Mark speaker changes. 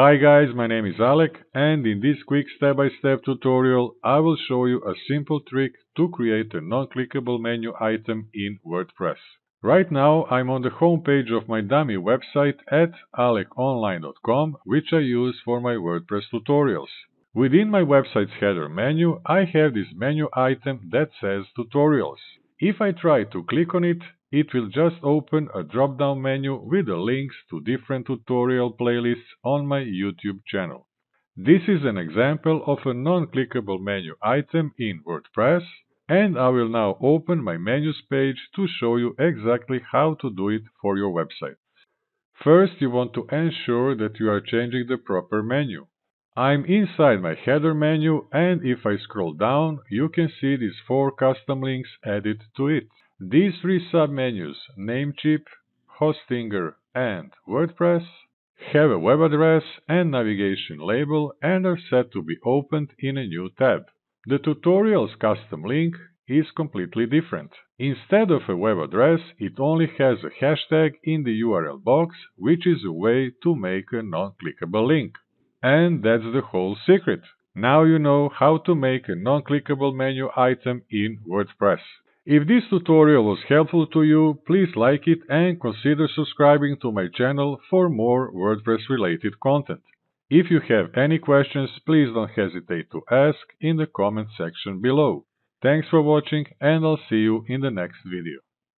Speaker 1: Hi guys, my name is Alek, and in this quick step-by-step tutorial I will show you a simple trick to create a non-clickable menu item in WordPress. Right now I'm on the home page of my dummy website at alekonline.com, which I use for my WordPress tutorials. Within my website's header menu I have this menu item that says Tutorials. If I try to click on it, it will just open a drop-down menu with the links to different tutorial playlists on my YouTube channel. This is an example of a non-clickable menu item in WordPress, and I will now open my menus page to show you exactly how to do it for your website. First, you want to ensure that you are changing the proper menu. I'm inside my header menu, and if I scroll down, you can see these 4 custom links added to it. These 3 submenus, Namecheap, Hostinger, and WordPress, have a web address and navigation label and are set to be opened in a new tab. The tutorial's custom link is completely different. Instead of a web address, it only has a hashtag in the URL box, which is a way to make a non-clickable link. And that's the whole secret. Now you know how to make a non-clickable menu item in WordPress. If this tutorial was helpful to you, please like it and consider subscribing to my channel for more WordPress related content. If you have any questions, please don't hesitate to ask in the comment section below. Thanks for watching, and I'll see you in the next video.